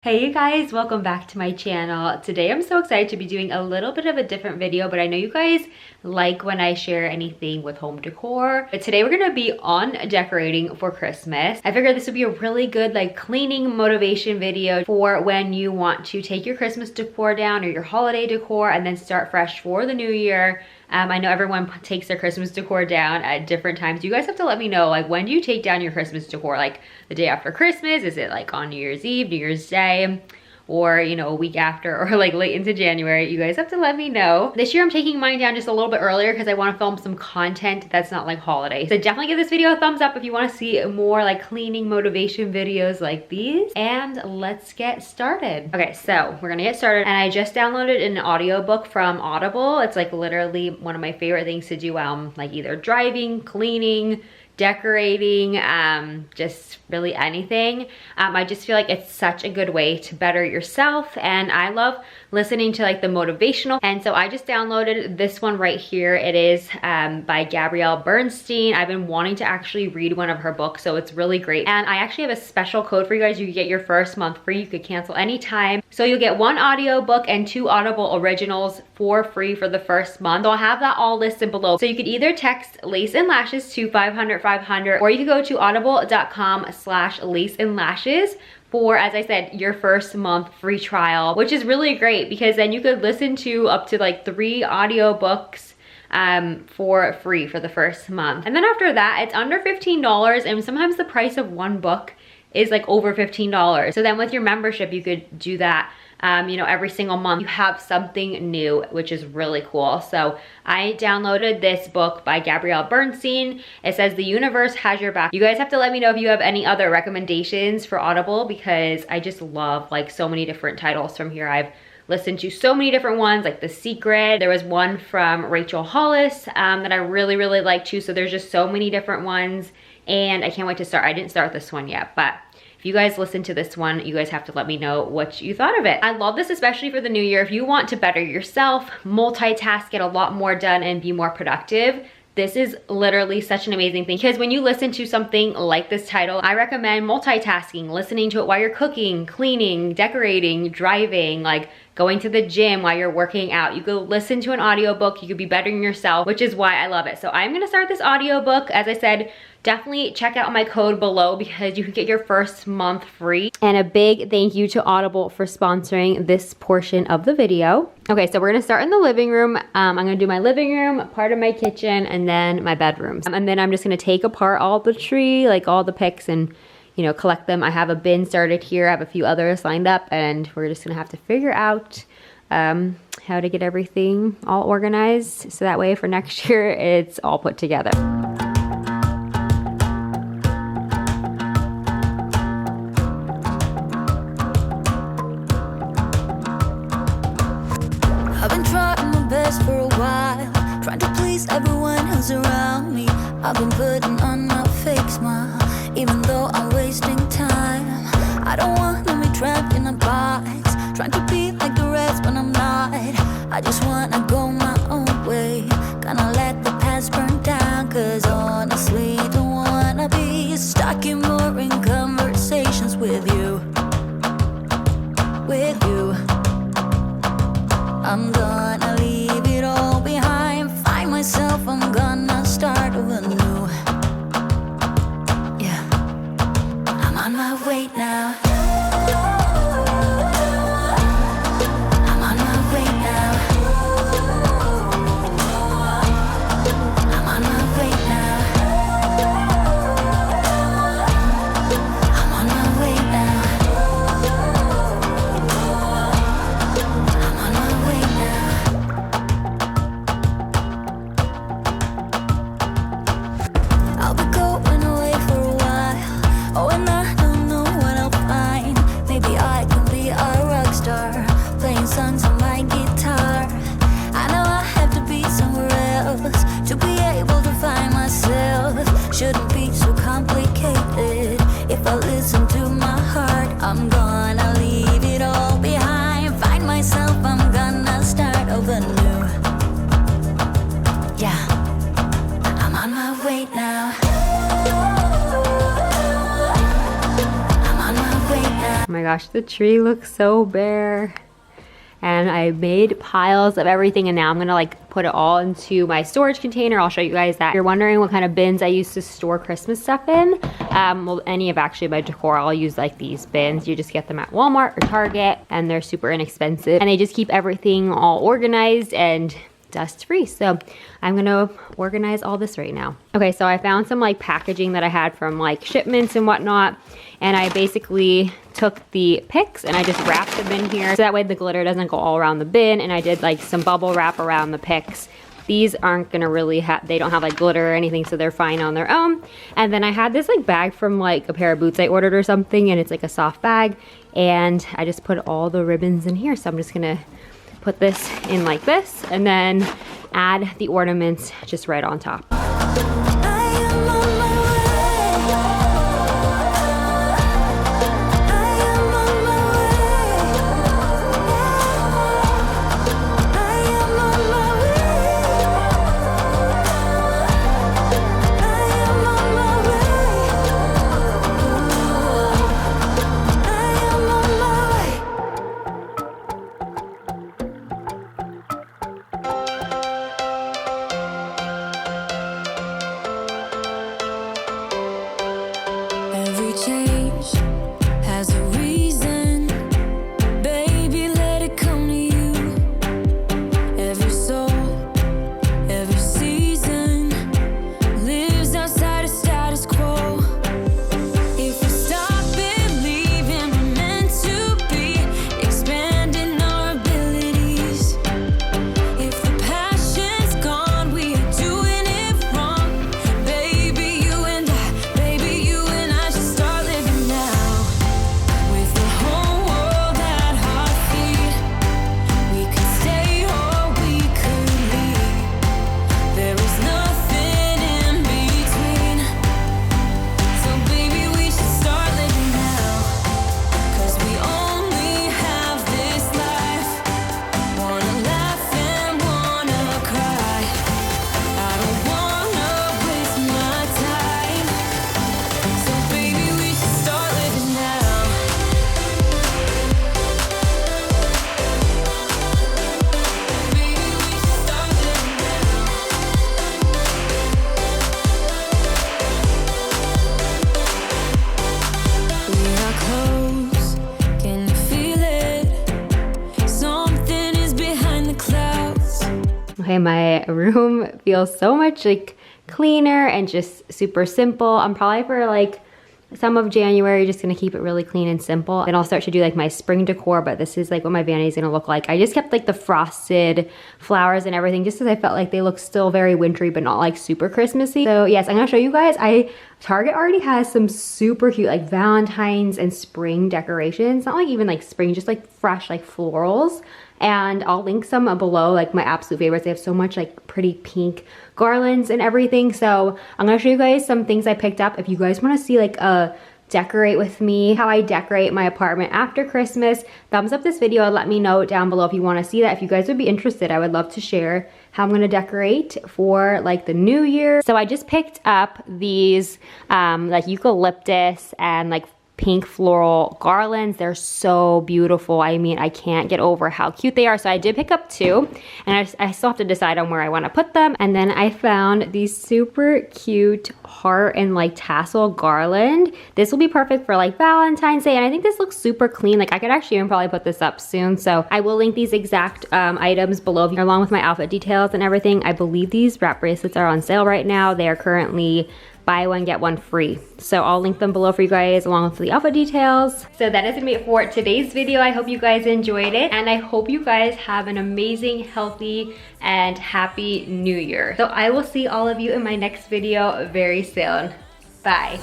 Hey you guys, welcome back to my channel. Today I'm so excited to be doing a little bit of a different video, but I know you guys like when I share anything with home decor. But today we're gonna be on decorating for Christmas. I figured this would be a really good like cleaning motivation video for when you want to take your Christmas decor down or your holiday decor and then start fresh for the new year. I know everyone takes their Christmas decor down at different times. You guys have to let me know, like, when do you take down your Christmas decor? Like the day after Christmas? Is it like on New Year's Eve, New Year's Day? Or, you know, a week after, or like late into January? You guys have to let me know. This year I'm taking mine down just a little bit earlier because I want to film some content that's not like holiday. So definitely give this video a thumbs up if you want to see more like cleaning motivation videos like these. And let's get started. Okay, so we're gonna get started. And I just downloaded an audiobook from Audible. It's like literally one of my favorite things to do while I'm like either driving, cleaning, decorating, just really anything. I just feel like it's such a good way to better yourself, and I love listening to like the motivational. And so I just downloaded this one right here. It is by Gabrielle Bernstein. I've been wanting to actually read one of her books, so it's really great. And I actually have a special code for you guys. You can get your first month free. You could cancel anytime. So you'll get one audiobook and 2 Audible originals for free for the first month. So I'll have that all listed below. So you could either text Lace and Lashes to 500, or you could go to audible.com/lace and lashes for, as I said, your first month free trial, which is really great because then you could listen to up to like 3 audiobooks for free for the first month. And then after that, it's under $15, and sometimes the price of one book is like over $15. So then with your membership, you could do that. You know, every single month you have something new, which is really cool. So I downloaded this book by Gabrielle Bernstein. It says The Universe Has Your Back. You guys have to let me know if you have any other recommendations for Audible, because I just love like so many different titles from here. I've listened to so many different ones, like The Secret. There was one from Rachel Hollis that I really liked too. So there's just so many different ones, and I can't wait to start. I didn't start this one yet, but if you guys listen to this one, you guys have to let me know what you thought of it. I love this, especially for the new year. If you want to better yourself, multitask, get a lot more done, and be more productive, this is literally such an amazing thing, because when you listen to something like this title, I recommend multitasking, listening to it while you're cooking, cleaning, decorating, driving, like going to the gym while you're working out. You could listen to an audiobook, you could be bettering yourself, which is why I love it. So I'm gonna start this audiobook. As I said, definitely check out my code below because you can get your first month free. And a big thank you to Audible for sponsoring this portion of the video. Okay, so we're gonna start in the living room. I'm gonna do my living room, part of my kitchen, and then my bedrooms. And then I'm just gonna take apart all the tree, like all the picks, and you know, collect them. I have a bin started here. I have a few others lined up, and we're just gonna have to figure out how to get everything all organized, so that way for next year it's all put together. I've been trying my best for a while, trying to please everyone who's around me. I've been putting on a fake smile, even though I'm wasting time. I don't want to be trapped in a box, trying to be like the rest when I'm not. I just wanna go my own way, gonna let the past burn down, cause honestly don't wanna be stuck in boring conversations with you. I'm gonna leave it all behind, find myself, I'm gonna start over new. Yeah, I'm on my way now. I'm on my way now. I'm on my way now. I'm on my way now. I'm on my way now. gosh, the tree looks so bare. And I made piles of everything, and now I'm gonna like put it all into my storage container. I'll show you guys that. If you're wondering what kind of bins I used to store Christmas stuff in, well, any of actually my decor, I'll use like these bins. You just get them at Walmart or Target, and they're super inexpensive. And they just keep everything all organized and dust free. So I'm gonna organize all this right now. Okay, so I found some like packaging that I had from like shipments and whatnot, and I basically took the picks and I just wrapped them in here so that way the glitter doesn't go all around the bin, and I did like some bubble wrap around the picks. These aren't gonna really have, they don't have like glitter or anything, so they're fine on their own. And then I had this like bag from like a pair of boots I ordered or something, and it's like a soft bag, and I just put all the ribbons in here. So I'm just gonna put this in like this and then add the ornaments just right on top. Every change has a reason, baby, let it come to you. Every soul, every season lives outside of status quo. If we stop believing we're meant to be, expanding our abilities. If the passion's gone, we are doing it wrong. Baby, you and I, baby, you and I should start living now. With the whole world at our feet, we could stay or we could leave. There is nothing in between. So baby, we should start living now. 'Cause we only have this life. Wanna laugh and wanna cry. I don't wanna waste my time. So baby, we should start living now. Baby, we should start living now. We are close, can you feel it? Something is behind the clouds. Okay, my room feels so much like cleaner and just super simple. I'm probably for like some of January just gonna keep it really clean and simple. Then I'll start to do like my spring decor, but this is like what my vanity is gonna look like. I just kept like the frosted flowers and everything just because I felt like they look still very wintry but not like super Christmassy. So yes, I'm gonna show you guys. Target already has some super cute like Valentine's and spring decorations. Not like even like spring, just like fresh like florals. And I'll link some below, like my absolute favorites. They have so much like pretty pink garlands and everything. So I'm gonna show you guys some things I picked up. If you guys wanna see like a decorate with me, how I decorate my apartment after Christmas, thumbs up this video and let me know down below if you wanna see that. If you guys would be interested, I would love to share how I'm gonna decorate for like the new year. So I just picked up these like eucalyptus and like pink floral garlands. They're so beautiful. I mean, I can't get over how cute they are. So I did pick up two, and I still have to decide on where I want to put them. And then I found these super cute heart and like tassel garland. This will be perfect for like Valentine's Day, and I think this looks super clean. Like I could actually even probably put this up soon. So I will link these exact items below along with my outfit details and everything. I believe these wrap bracelets are on sale right now. They are currently buy one, get one free. So I'll link them below for you guys along with the outfit details. So that is gonna be it for today's video. I hope you guys enjoyed it, and I hope you guys have an amazing, healthy, and happy new year. So I will see all of you in my next video very soon. Bye.